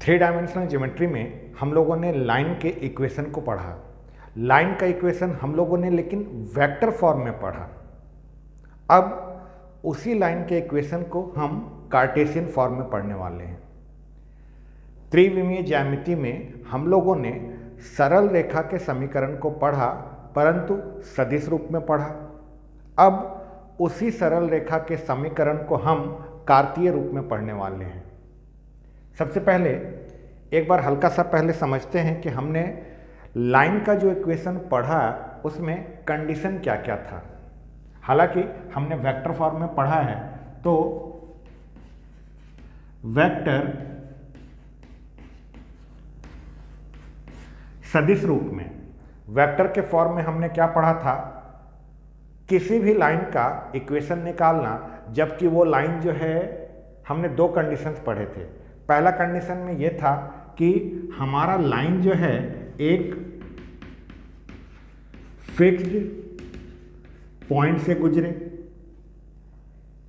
Three dimensional geometry में हम लोगों ने लाइन के इक्वेशन को पढ़ा। लाइन का इक्वेशन हम लोगों ने लेकिन वेक्टर फॉर्म में पढ़ा। अब उसी लाइन के इक्वेशन को हम कार्टेशियन फॉर्म में पढ़ने वाले हैं। त्रिविमीय ज्यामिति में हम लोगों ने सरल रेखा के समीकरण को पढ़ा, परंतु सदिश रूप में पढ़ा। अब उसी सरल रेखा के समीकरण को हम कार्तीय रूप में पढ़ने वाले हैं। सबसे पहले एक बार हल्का सा पहले समझते हैं कि हमने लाइन का जो इक्वेशन पढ़ा उसमें कंडीशन क्या क्या था। हालांकि हमने वेक्टर फॉर्म में पढ़ा है, तो वेक्टर सदिश रूप में वेक्टर के फॉर्म में हमने क्या पढ़ा था, किसी भी लाइन का इक्वेशन निकालना, जबकि वो लाइन जो है हमने दो कंडीशंस पढ़े थे। पहला कंडीशन में ये था कि हमारा लाइन जो है एक फिक्स्ड पॉइंट से गुजरे।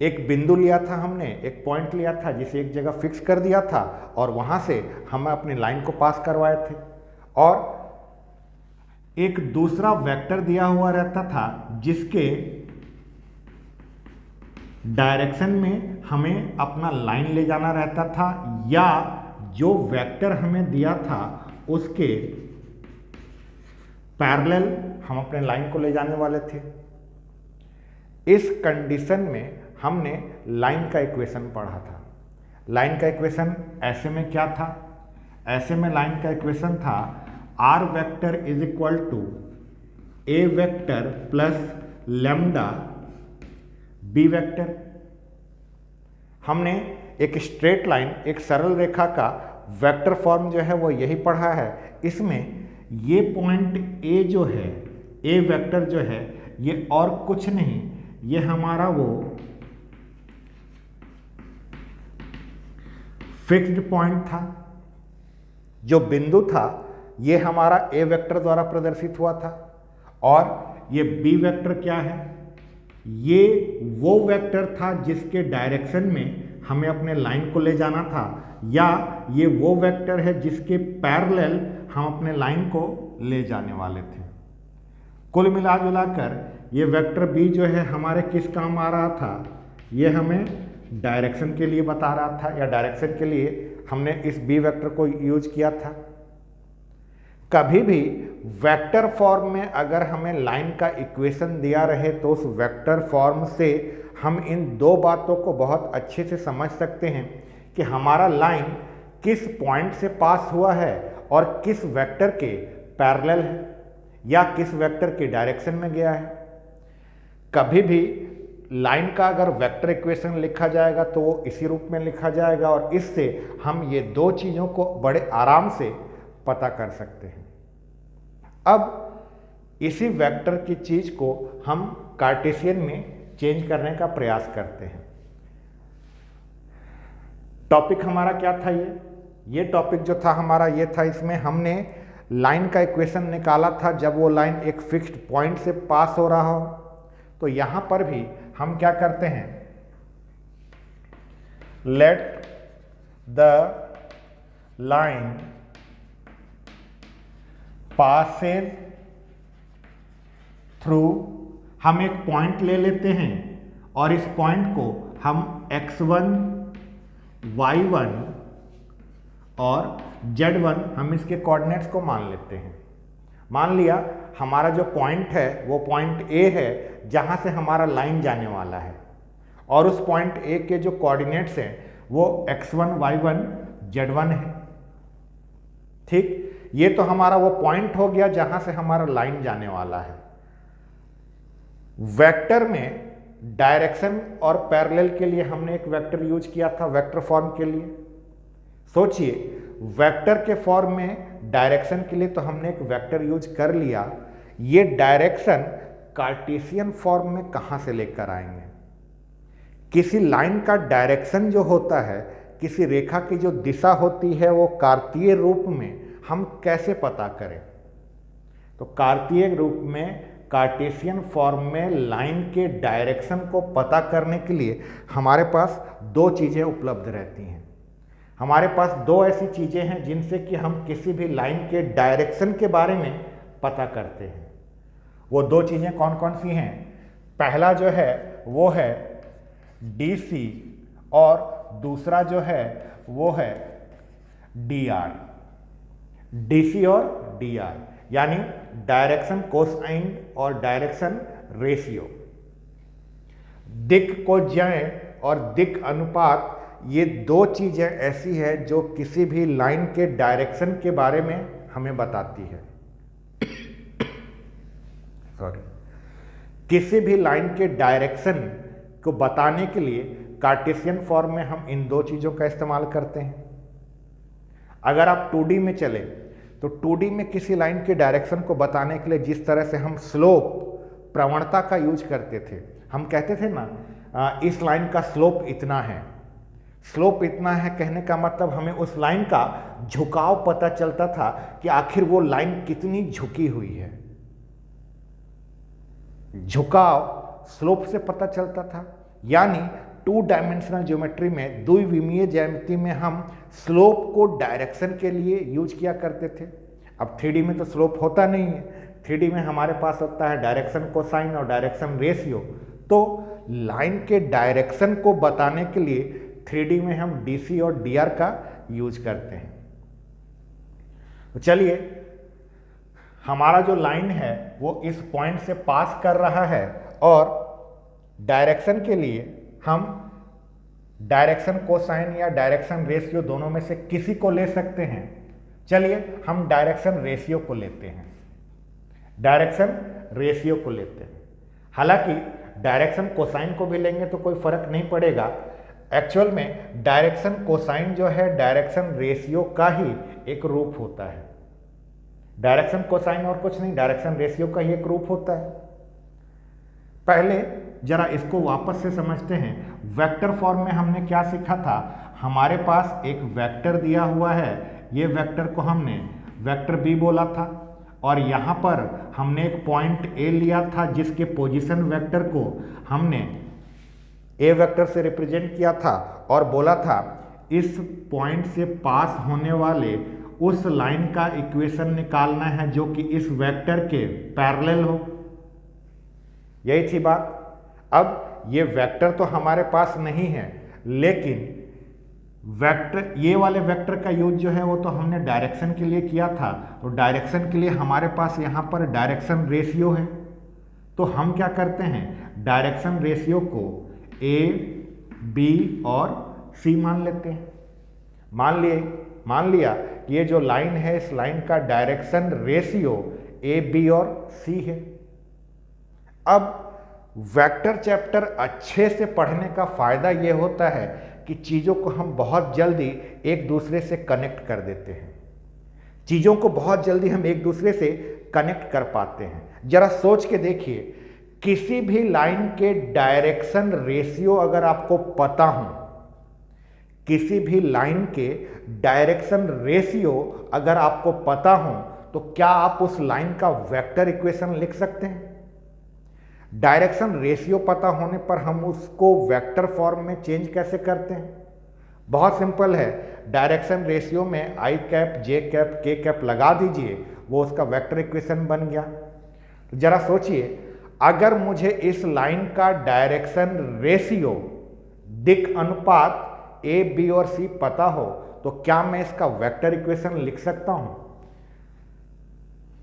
एक बिंदु लिया था हमने, एक पॉइंट लिया था जिसे एक जगह फिक्स कर दिया था और वहां से हम अपनी लाइन को पास करवाए थे। और एक दूसरा वेक्टर दिया हुआ रहता था जिसके डायरेक्शन में हमें अपना लाइन ले जाना रहता था, या जो वेक्टर हमें दिया था उसके पैरेलल हम अपने लाइन को ले जाने वाले थे। इस कंडीशन में हमने लाइन का इक्वेशन पढ़ा था। लाइन का इक्वेशन ऐसे में क्या था, ऐसे में लाइन का इक्वेशन था R vector is equal to A vector plus lambda B vector. हमने एक स्ट्रेट लाइन, एक सरल रेखा का वेक्टर फॉर्म जो है वो यही पढ़ा है। इसमें ये पॉइंट ए जो है, ए वेक्टर जो है, ये और कुछ नहीं, ये हमारा वो फिक्स्ड पॉइंट था। जो बिंदु था ये हमारा ए वेक्टर द्वारा प्रदर्शित हुआ था। और ये बी वेक्टर क्या है, ये वो वेक्टर था जिसके डायरेक्शन में हमें अपने लाइन को ले जाना था, या ये वो वेक्टर है जिसके पैरेलल हम अपने लाइन को ले जाने वाले थे। कुल मिला जुलाकर ये वेक्टर बी जो है हमारे किस काम आ रहा था, ये हमें डायरेक्शन के लिए बता रहा था, या डायरेक्शन के लिए हमने इस बी वेक्टर को यूज किया था। कभी भी वेक्टर फॉर्म में अगर हमें लाइन का इक्वेशन दिया रहे तो उस वेक्टर फॉर्म से हम इन दो बातों को बहुत अच्छे से समझ सकते हैं कि हमारा लाइन किस पॉइंट से पास हुआ है और किस वेक्टर के पैरेलल है, या किस वेक्टर के डायरेक्शन में गया है। कभी भी लाइन का अगर वेक्टर इक्वेशन लिखा जाएगा तो वो इसी रूप में लिखा जाएगा, और इससे हम ये दो चीज़ों को बड़े आराम से पता कर सकते हैं। अब इसी वेक्टर की चीज को हम कार्टेशियन में चेंज करने का प्रयास करते हैं। टॉपिक हमारा क्या था, ये टॉपिक जो था हमारा ये था, इसमें हमने लाइन का इक्वेशन निकाला था जब वो लाइन एक फिक्स्ड पॉइंट से पास हो रहा हो। तो यहां पर भी हम क्या करते हैं, let the line Passage through, हम एक पॉइंट ले लेते हैं और इस पॉइंट को हम x1, y1 और z1 हम इसके कोऑर्डिनेट्स को मान लेते हैं। मान लिया हमारा जो पॉइंट है वो पॉइंट A है जहां से हमारा लाइन जाने वाला है, और उस पॉइंट A के जो कोऑर्डिनेट्स हैं वो x1, y1, z1 है। ठीक, ये तो हमारा वो पॉइंट हो गया जहां से हमारा लाइन जाने वाला है। वेक्टर में डायरेक्शन और पैरेलल के लिए हमने एक वेक्टर यूज किया था वेक्टर फॉर्म के लिए। सोचिए, वेक्टर के फॉर्म में डायरेक्शन के लिए तो हमने एक वेक्टर यूज कर लिया, ये डायरेक्शन कार्टेशियन फॉर्म में कहां से लेकर आएंगे। किसी लाइन का डायरेक्शन जो होता है, किसी रेखा की जो दिशा होती है, वो कार्तीय रूप में हम कैसे पता करें। तो कार्तीय रूप में, कार्टेशियन फॉर्म में लाइन के डायरेक्शन को पता करने के लिए हमारे पास दो चीज़ें उपलब्ध रहती हैं। हमारे पास दो ऐसी चीज़ें हैं जिनसे कि हम किसी भी लाइन के डायरेक्शन के बारे में पता करते हैं। वो दो चीज़ें कौन कौन सी हैं? पहला जो है वो है DC और दूसरा जो है वो है DR। DC और DR यानी डायरेक्शन कोसाइन और डायरेक्शन रेशियो। दिक् को ज्य और दिक् अनुपात, ये दो चीज़ें ऐसी है जो किसी भी लाइन के डायरेक्शन के बारे में हमें बताती है। सॉरी, किसी भी लाइन के डायरेक्शन को बताने के लिए कार्टेशियन फॉर्म में हम इन दो चीज़ों का इस्तेमाल करते हैं। अगर आप 2D में चले तो 2D में किसी लाइन के डायरेक्शन को बताने के लिए जिस तरह से हम स्लोप, प्रवणता का यूज करते थे, हम कहते थे ना इस लाइन का स्लोप इतना है। स्लोप इतना है कहने का मतलब हमें उस लाइन का झुकाव पता चलता था कि आखिर वो लाइन कितनी झुकी हुई है। झुकाव स्लोप से पता चलता था। यानी 2 डायमेंशनल ज्योमेट्री में, द्विविमीय ज्यामिति में हम स्लोप को डायरेक्शन के लिए यूज किया करते थे। अब 3D में तो स्लोप होता नहीं है। 3D में हमारे पास होता है डायरेक्शन कोसाइन और डायरेक्शन रेशियो। तो लाइन के डायरेक्शन को बताने के लिए 3D में हम DC और DR का यूज करते हैं। तो चलिए, हमारा जो लाइन है वो इस पॉइंट से पास कर रहा है और डायरेक्शन के लिए हम डायरेक्शन कोसाइन या डायरेक्शन रेशियो दोनों में से किसी को ले सकते हैं। चलिए हम डायरेक्शन रेशियो को लेते हैं। डायरेक्शन रेशियो को लेते हैं। हालांकि डायरेक्शन कोसाइन को भी लेंगे तो कोई फर्क नहीं पड़ेगा। एक्चुअल में डायरेक्शन कोसाइन जो है डायरेक्शन रेशियो का ही एक रूप होता है। डायरेक्शन कोसाइन और कुछ नहीं, डायरेक्शन रेशियो का ही एक रूप होता है। पहले जरा इसको वापस से समझते हैं। वेक्टर फॉर्म में हमने क्या सीखा था? हमारे पास एक वेक्टर दिया हुआ है, ये वेक्टर को हमने वेक्टर B बोला था और यहाँ पर हमने एक पॉइंट A लिया था जिसके पोजीशन वेक्टर को हमने A वेक्टर से रिप्रेजेंट किया था और बोला था इस पॉइंट से पास होने वाले उस लाइन का इक्वेशन निकालना है जो कि इस वेक्टर के पैरेलल हो। यही थी बात। अब ये वेक्टर तो हमारे पास नहीं है, लेकिन वेक्टर, ये वाले वेक्टर का यूज जो है वो तो हमने डायरेक्शन के लिए किया था। तो डायरेक्शन के लिए हमारे पास यहाँ पर डायरेक्शन रेशियो है। तो हम क्या करते हैं, डायरेक्शन रेशियो को A, B और C मान लेते हैं। मान लिया कि ये जो लाइन है इस लाइन का डायरेक्शन रेशियो A, B और C है। अब वेक्टर चैप्टर अच्छे से पढ़ने का फायदा ये होता है कि चीज़ों को हम बहुत जल्दी एक दूसरे से कनेक्ट कर देते हैं। चीज़ों को बहुत जल्दी हम एक दूसरे से कनेक्ट कर पाते हैं। जरा सोच के देखिए, किसी भी लाइन के डायरेक्शन रेशियो अगर आपको पता हो, किसी भी लाइन के डायरेक्शन रेशियो अगर आपको पता हो, तो क्या आप उस लाइन का वेक्टर इक्वेशन लिख सकते हैं? डायरेक्शन रेशियो पता होने पर हम उसको वेक्टर फॉर्म में चेंज कैसे करते हैं? बहुत सिंपल है। डायरेक्शन रेशियो में I cap, J cap, K cap लगा दीजिए, वो उसका वेक्टर इक्वेशन बन गया। तो जरा सोचिए, अगर मुझे इस लाइन का डायरेक्शन रेशियो, दिक् अनुपात A, B और C पता हो, तो क्या मैं इसका वेक्टर इक्वेशन लिख सकता हूं?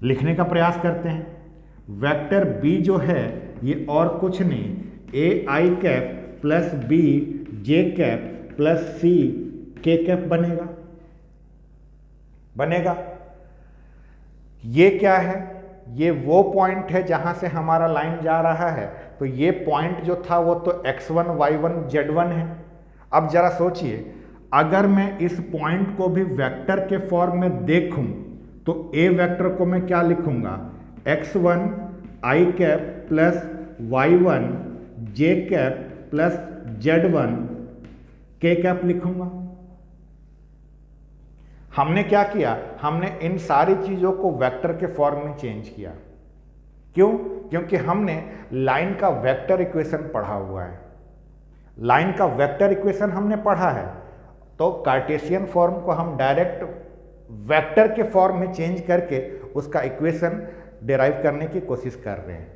लिखने का प्रयास करते हैं। वेक्टर B जो है ये और कुछ नहीं, AI cap plus B J cap plus C K cap बनेगा। ये क्या है? ये वो पॉइंट है जहां से हमारा लाइन जा रहा है। तो ये पॉइंट जो था वो तो x1 y1 z1 है। अब जरा सोचिए, अगर मैं इस पॉइंट को भी वेक्टर के फॉर्म में देखूं तो A वेक्टर को मैं क्या लिखूंगा? x1 I cap plus y1 j cap plus z1 k cap लिखूंगा। हमने क्या किया? हमने इन सारी चीजों को वेक्टर के फॉर्म में चेंज किया। क्यों? क्योंकि हमने लाइन का वेक्टर इक्वेशन पढ़ा हुआ है। लाइन का वेक्टर इक्वेशन हमने पढ़ा है, तो कार्टेशियन फॉर्म को हम डायरेक्ट वेक्टर के फॉर्म में चेंज करके उसका इक्वेशन डिराइव करने की कोशिश कर रहे हैं।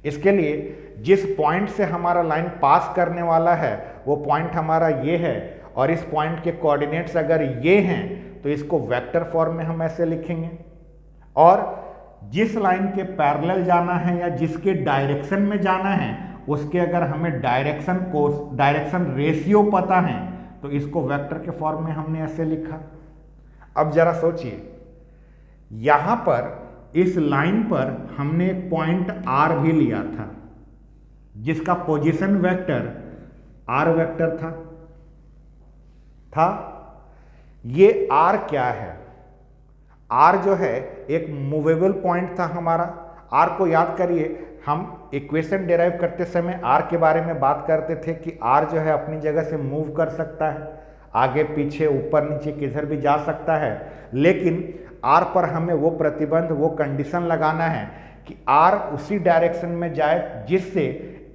इसके लिए जिस पॉइंट से हमारा लाइन पास करने वाला है वो पॉइंट हमारा ये है, और इस पॉइंट के कोऑर्डिनेट्स अगर ये हैं तो इसको वेक्टर फॉर्म में हम ऐसे लिखेंगे, और जिस लाइन के पैरेलल जाना है या जिसके डायरेक्शन में जाना है उसके अगर हमें डायरेक्शन रेशियो पता है तो इसको वेक्टर के फॉर्म में हमने ऐसे लिखा। अब जरा सोचिए, यहां पर इस लाइन पर हमने एक पॉइंट R भी लिया था जिसका पोजीशन वेक्टर R वेक्टर था। ये R क्या है? R जो है एक मूवेबल पॉइंट था हमारा। R को याद करिए, हम इक्वेशन डिराइव करते समय R के बारे में बात करते थे कि R जो है अपनी जगह से मूव कर सकता है, आगे पीछे ऊपर नीचे किधर भी जा सकता है, लेकिन R पर हमें वो प्रतिबंध, वो कंडीशन लगाना है कि R उसी डायरेक्शन में जाए जिससे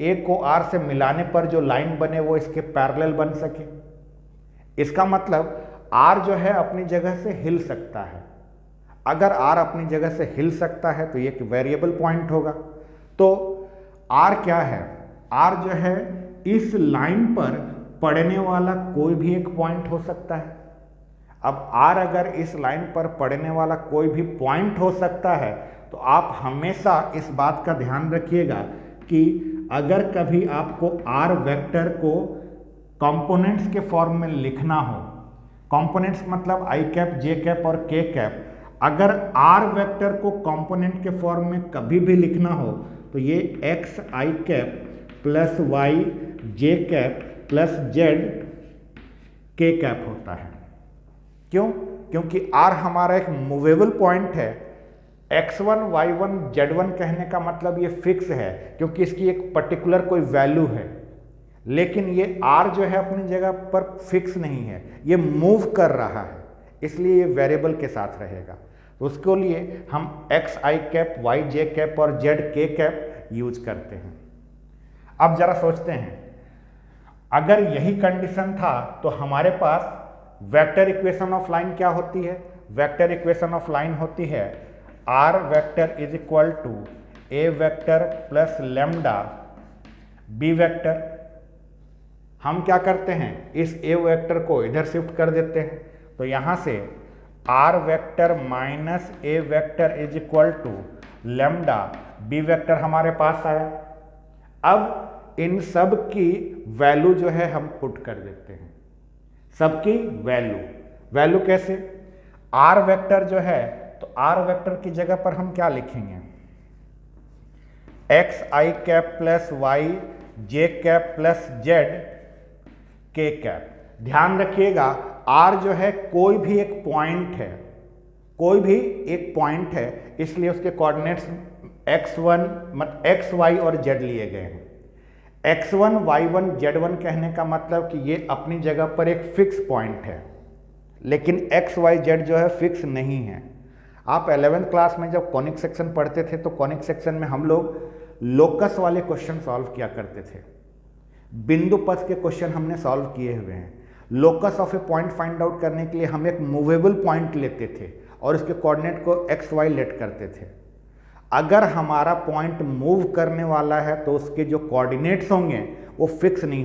A को R से मिलाने पर जो लाइन बने वो इसके पैरेलल बन सके। इसका मतलब R जो है अपनी जगह से हिल सकता है। अगर R अपनी जगह से हिल सकता है तो ये एक वेरिएबल पॉइंट होगा। तो R क्या है? R जो है इस लाइन पर पड़ने वाला कोई भी एक पॉइंट हो सकता है। अब R अगर इस लाइन पर पड़ने वाला कोई भी पॉइंट हो सकता है तो आप हमेशा इस बात का ध्यान रखिएगा कि अगर कभी आपको R वेक्टर को कंपोनेंट्स के फॉर्म में लिखना हो, कंपोनेंट्स मतलब i कैप, j कैप और k कैप, अगर R वेक्टर को कंपोनेंट के फॉर्म में कभी भी लिखना हो तो ये x i cap plus y j cap plus z k cap होता है। क्यों? क्योंकि R हमारा एक मूवेबल पॉइंट है। x1 y1 z1 कहने का मतलब ये फिक्स है क्योंकि इसकी एक पर्टिकुलर कोई वैल्यू है, लेकिन ये R जो है अपनी जगह पर फिक्स नहीं है, ये मूव कर रहा है, इसलिए ये वेरिएबल के साथ रहेगा। तो उसके लिए हम x i cap, y j cap और z k कैप यूज करते हैं। अब जरा सोचते हैं, अगर यही कंडीशन था तो हमारे पास वेक्टर इक्वेशन ऑफ लाइन क्या होती है? वेक्टर इक्वेशन ऑफ लाइन होती है R vector is equal to a vector plus lambda b vector. हम क्या करते हैं, इस a वेक्टर को इधर शिफ्ट कर देते हैं, तो यहां से R vector minus a vector is equal to lambda b vector हमारे पास आया। अब इन सब की वैल्यू जो है हम पुट कर देते हैं, सबकी वैल्यू कैसे? R वेक्टर जो है तो R वेक्टर की जगह पर हम क्या लिखेंगे? x i cap plus y j cap plus z k cap. ध्यान रखिएगा, R जो है कोई भी एक पॉइंट है, कोई भी एक पॉइंट है, इसलिए उसके कोऑर्डिनेट्स x1 मतलब x y और z लिए गए हैं। x1 y1 z1 कहने का मतलब कि ये अपनी जगह पर एक फिक्स पॉइंट है, लेकिन x y z जो है फिक्स नहीं है। आप 11th क्लास में जब कॉनिक सेक्शन पढ़ते थे तो कॉनिक सेक्शन में हम लोग लोकस वाले क्वेश्चन सॉल्व किया करते थे। बिंदु पथ के क्वेश्चन हमने सॉल्व किए हुए हैं। Locus of A point find out करने के लिए हम एक मूवेबल पॉइंट लेते थे और इसके कोऑर्डिनेट को एक्स वाई लेट करते थे। अगर हमारा पॉइंट मूव करने वाला है तो उसके जो कोऑर्डिनेट्स होंगे वो फिक्स नहीं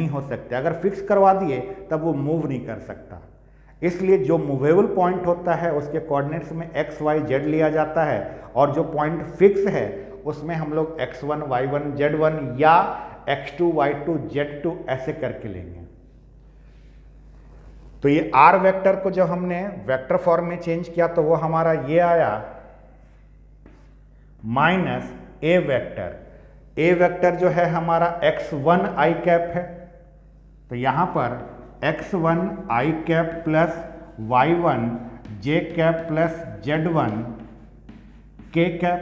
हो सकते, अगर फिक्स करवा दिए तब वो मूव नहीं कर सकता। इसलिए जो मूवेबल पॉइंट होता है उसके कोऑर्डिनेट्स में एक्स वाई जेड लिया जाता है, और जो पॉइंट फिक्स है उसमें हम लोग x1 y1 z1 या x2 y2 z2 ऐसे करके लेंगे। तो ये r वेक्टर को जब हमने वेक्टर फॉर्म में चेंज किया तो वो हमारा ये आया माइनस a वेक्टर जो है हमारा x1 i कैप है, तो यहां पर x1 i cap plus y1 j cap plus z1 k cap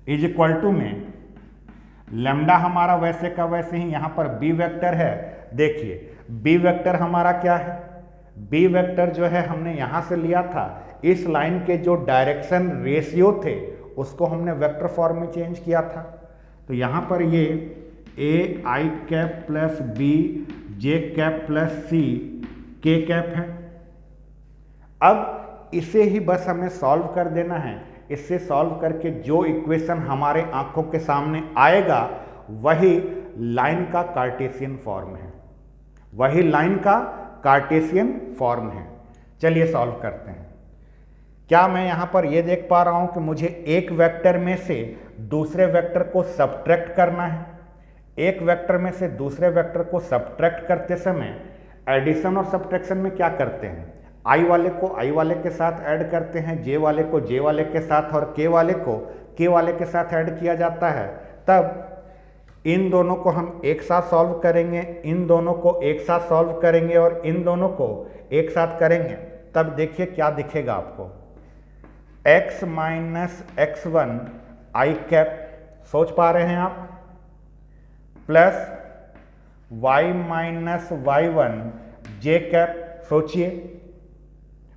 is equal to में लैम्डा हमारा वैसे का वैसे ही यहां पर b वेक्टर है। देखिए b वेक्टर हमारा क्या है, b वेक्टर जो है हमने यहां से लिया था, इस लाइन के जो डायरेक्शन रेशियो थे उसको हमने वेक्टर फॉर्म में चेंज किया था। तो यहां पर ये A I cap plus B J cap plus C K cap है। अब इसे ही बस हमें सॉल्व कर देना है। इससे सॉल्व करके जो इक्वेशन हमारे आंखों के सामने आएगा वही लाइन का कार्टेशियन फॉर्म है, वही लाइन का कार्टेशियन फॉर्म है। चलिए सॉल्व करते हैं। क्या मैं यहां पर यह देख पा रहा हूं कि मुझे एक वेक्टर में से दूसरे वेक्टर को सब्ट्रैक्ट करना है। एक वेक्टर में से दूसरे वेक्टर को सब्ट्रैक्ट करते समय एडिशन और सब्ट्रैक्शन में क्या करते हैं, आई वाले को आई वाले के साथ ऐड करते हैं, जे वाले को जे वाले के साथ और के वाले को के वाले के साथ ऐड किया जाता है। तब इन दोनों को हम एक साथ सॉल्व करेंगे, इन दोनों को एक साथ सॉल्व करेंगे और इन दोनों को एक साथ करेंगे। तब देखिए क्या दिखेगा आपको, x माइनस x1 आई कैप, सोच पा रहे हैं आप, प्लस y माइनस y1 जे कैप, सोचिए,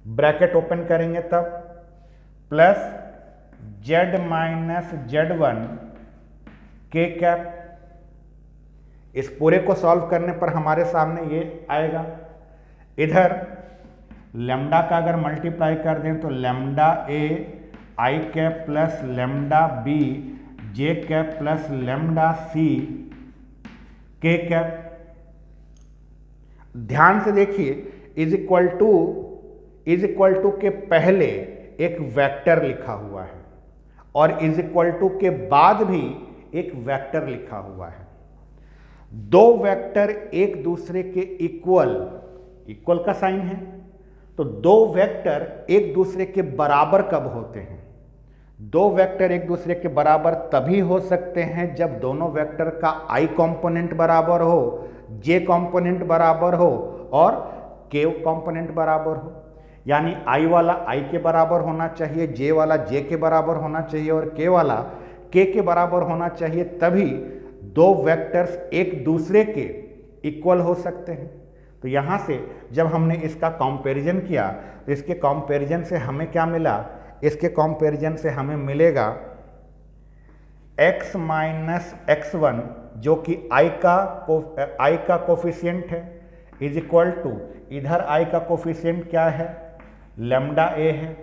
ब्रैकेट ओपन करेंगे तब, प्लस z माइनस z1 के कैप। इस पूरे को सॉल्व करने पर हमारे सामने ये आएगा। इधर लैम्डा का अगर मल्टीप्लाई कर दें तो lambda A I cap plus lambda B J cap plus lambda C K cap. ध्यान से देखिए, इज इक्वल टू के पहले एक वेक्टर लिखा हुआ है और इज इक्वल टू के बाद भी एक वेक्टर लिखा हुआ है। दो वेक्टर एक दूसरे के इक्वल का साइन है, तो दो वेक्टर एक दूसरे के बराबर कब होते हैं? दो वेक्टर एक दूसरे के बराबर तभी हो सकते हैं जब दोनों वेक्टर का आई कंपोनेंट बराबर हो, जे कंपोनेंट बराबर हो और के कंपोनेंट बराबर हो। यानी आई वाला आई के बराबर होना चाहिए, जे वाला जे के बराबर होना चाहिए और के वाला के बराबर होना चाहिए, तभी दो वेक्टर्स एक दूसरे के इक्वल हो सकते हैं। तो यहाँ से जब हमने इसका कंपैरिजन किया तो इसके कंपैरिजन से हमें क्या मिला? इसके कंपैरिजन से हमें मिलेगा x माइनस x1 जो कि i का कोफिशिएंट है, इज इक्वल टू, इधर i का कोफिशिएंट क्या है? लैम्डा a है।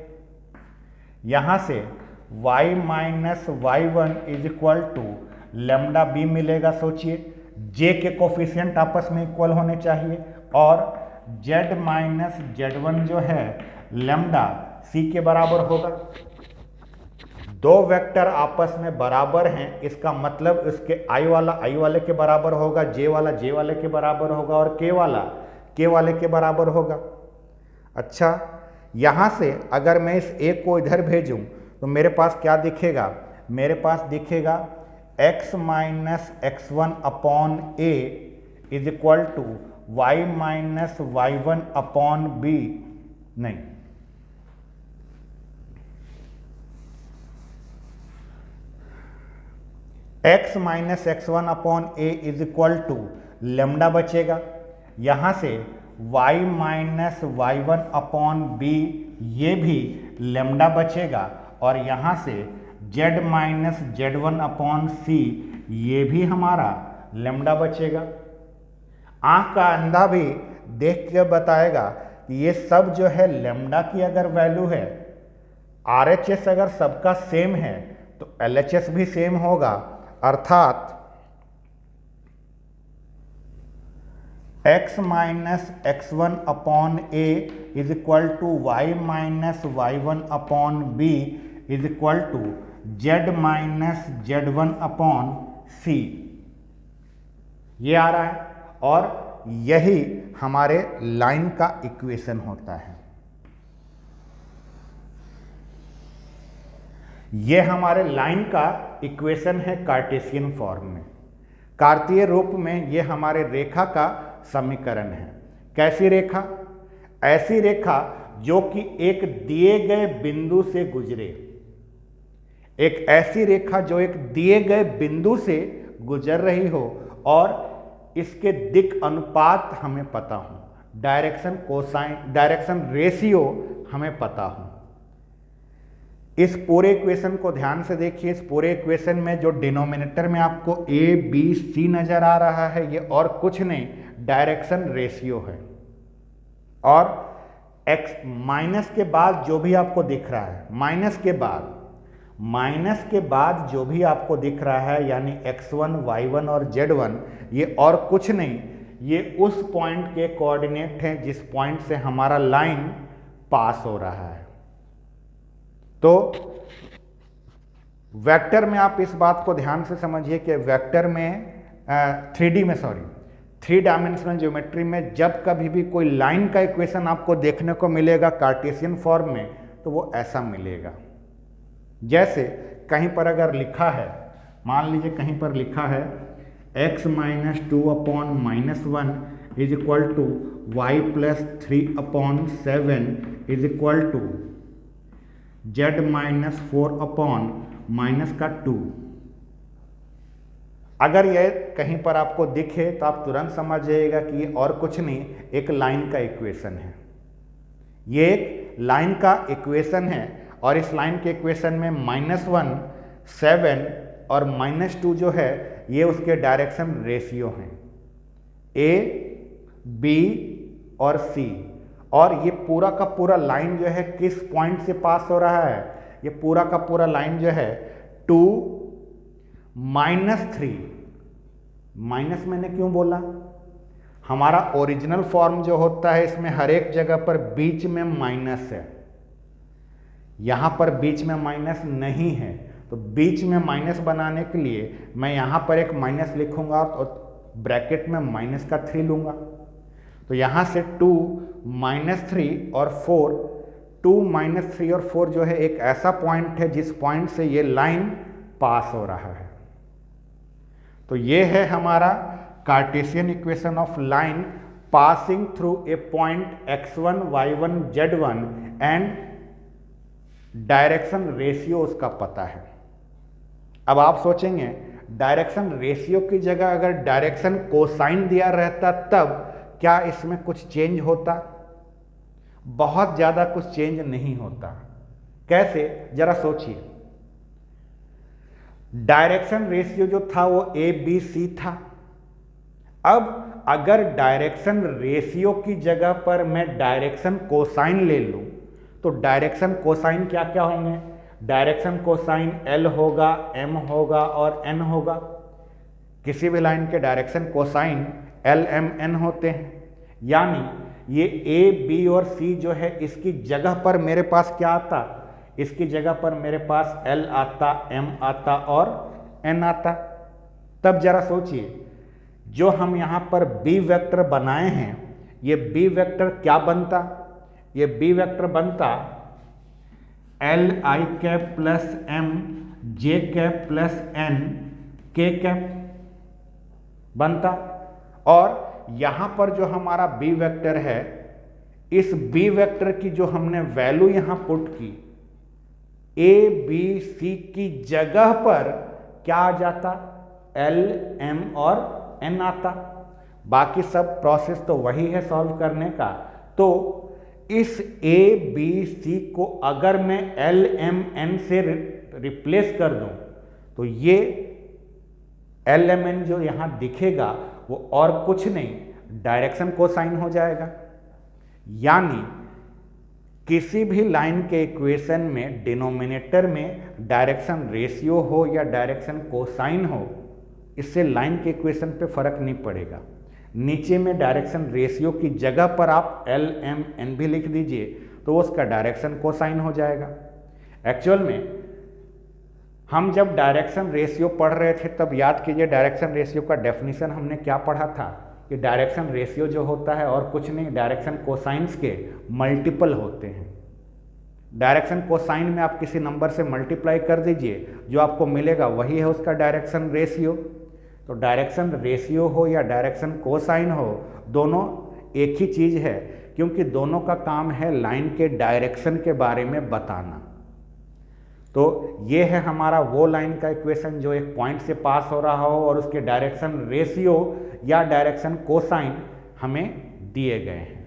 यहाँ से y minus y1 is equal to lambda b मिलेगा। सोचिए, j के कोफिशिएंट आपस में इक्वल होने चाहिए और z माइनस z1 जो है लैम्डा c के बराबर होगा। दो वेक्टर आपस में बराबर हैं, इसका मतलब उसके i वाले के बराबर होगा, j वाले के बराबर होगा और k वाले के बराबर होगा। अच्छा, यहाँ से अगर मैं इस a को इधर भेजूं तो मेरे पास क्या दिखेगा? मेरे पास दिखेगा x minus x1 upon a is equal to y minus y1 upon b, नहीं, x minus x1 upon a is equal to lambda बचेगा। यहाँ से y minus y1 upon b ये भी लेमडा बचेगा और यहाँ से z minus z1 upon c ये भी हमारा लेमडा बचेगा। आँख का अंधा भी देख के बताएगा कि ये सब जो है लेमडा की अगर वैल्यू है, RHS अगर सबका सेम है तो LHS भी सेम होगा, अर्थात x minus x1 upon a is equal to y minus y1 upon b is equal to z minus z1 upon c, ये आ रहा है और यही हमारे लाइन का इक्वेशन होता है। ये हमारे लाइन का इक्वेशन है कार्टेशियन फॉर्म में। कार्तीय रूप में ये हमारे रेखा का समीकरण है। कैसी रेखा? ऐसी रेखा जो कि एक दिए गए बिंदु से गुजरे, एक ऐसी रेखा जो एक दिए गए बिंदु से गुजर रही हो और इसके दिक् अनुपात हमें पता हो, डायरेक्शन रेशियो हमें पता हो। इस पूरे इक्वेशन को ध्यान से देखिए। इस पूरे इक्वेशन में जो डिनोमिनेटर में आपको ए बी सी नजर आ रहा है, ये और कुछ नहीं, डायरेक्शन रेशियो है। और एक्स माइनस के बाद जो भी आपको दिख रहा है, माइनस के बाद जो भी आपको दिख रहा है, यानी x1, y1 और z1, ये और कुछ नहीं, ये उस पॉइंट के कोऑर्डिनेट हैं जिस पॉइंट से हमारा लाइन पास हो रहा है। तो वेक्टर में आप इस बात को ध्यान से समझिए कि वेक्टर में 3 डायमेंशनल ज्योमेट्री में जब कभी भी कोई लाइन का इक्वेशन आपको देखने को मिलेगा कार्टेशियन फॉर्म में, तो वो ऐसा मिलेगा। जैसे कहीं पर अगर लिखा है, मान लीजिए कहीं पर लिखा है x minus 2/-1 is equal to y plus 3/7 is equal to z minus 4/-2। अगर यह कहीं पर आपको दिखे तो आप तुरंत समझ जाइएगा कि ये और कुछ नहीं, एक लाइन का इक्वेशन है। ये एक लाइन का इक्वेशन है और इस लाइन के इक्वेशन में -1, 7 और -2 जो है ये उसके डायरेक्शन रेशियो हैं, ए बी और सी। और ये पूरा का पूरा लाइन जो है किस पॉइंट से पास हो रहा है, ये पूरा का पूरा लाइन जो है 2, -3, माइनस मैंने क्यों बोला, हमारा ओरिजिनल फॉर्म जो होता है इसमें हर एक जगह पर बीच में माइनस है, यहां पर बीच में माइनस नहीं है। तो बीच में माइनस बनाने के लिए मैं यहां पर एक माइनस लिखूंगा और ब्रैकेट में -3 लूंगा। तो यहां से 2, -3 और 4, 2, -3 और 4 जो है एक ऐसा पॉइंट है जिस पॉइंट से ये लाइन पास हो रहा है। तो ये है हमारा Cartesian equation of line passing through a point x1, y1, z1 and direction ratio उसका पता है। अब आप सोचेंगे डायरेक्शन रेशियो की जगह अगर डायरेक्शन कोसाइन दिया रहता तब क्या इसमें कुछ चेंज होता? बहुत ज़्यादा कुछ चेंज नहीं होता। कैसे, जरा सोचिए। डायरेक्शन रेशियो जो था वो ए बी सी था। अब अगर डायरेक्शन रेशियो की जगह पर मैं डायरेक्शन कोसाइन ले लूं तो डायरेक्शन कोसाइन क्या क्या होंगे? डायरेक्शन कोसाइन एल होगा, एम होगा और एन होगा। किसी भी लाइन के direction cosine L, M, N होते हैं। यानी ये ए बी और सी जो है इसकी जगह पर मेरे पास क्या आता? इसकी जगह पर मेरे पास एल आता, एम आता और एन आता। तब जरा सोचिए, जो हम यहाँ पर बी वेक्टर बनाए हैं, ये बी वेक्टर क्या बनता? ये बी वेक्टर बनता L I cap plus M J cap plus N K cap बनता। और यहाँ पर जो हमारा बी वेक्टर है, इस बी वेक्टर की जो हमने वैल्यू यहाँ पुट की, ए बी सी की जगह पर क्या आ जाता? एल, एम और एन आता। बाकी सब प्रोसेस तो वही है सॉल्व करने का। तो इस ए बी सी को अगर मैं एल, एम, एन से रिप्लेस कर दूं तो ये एल, एम, एन जो यहां दिखेगा वो और कुछ नहीं, डायरेक्शन कोसाइन हो जाएगा। यानी किसी भी लाइन के इक्वेशन में डिनोमिनेटर में डायरेक्शन रेशियो हो या डायरेक्शन कोसाइन हो, इससे लाइन के इक्वेशन पे फर्क नहीं पड़ेगा। नीचे में डायरेक्शन रेशियो की जगह पर आप एल, एम, एन भी लिख दीजिए तो उसका डायरेक्शन कोसाइन हो जाएगा। एक्चुअल में हम जब डायरेक्शन रेशियो पढ़ रहे थे तब याद कीजिए डायरेक्शन रेशियो का डेफिनेशन हमने क्या पढ़ा था कि डायरेक्शन रेशियो जो होता है और कुछ नहीं, डायरेक्शन कोसाइंस के मल्टीपल होते हैं। डायरेक्शन कोसाइन में आप किसी नंबर से मल्टीप्लाई कर दीजिए, जो आपको मिलेगा वही है उसका डायरेक्शन रेशियो। तो डायरेक्शन रेशियो हो या डायरेक्शन कोसाइन हो, दोनों एक ही चीज़ है, क्योंकि दोनों का काम है लाइन के डायरेक्शन के बारे में बताना। तो ये है हमारा वो लाइन का इक्वेशन जो एक पॉइंट से पास हो रहा हो और उसके डायरेक्शन रेशियो या डायरेक्शन कोसाइन हमें दिए गए हैं।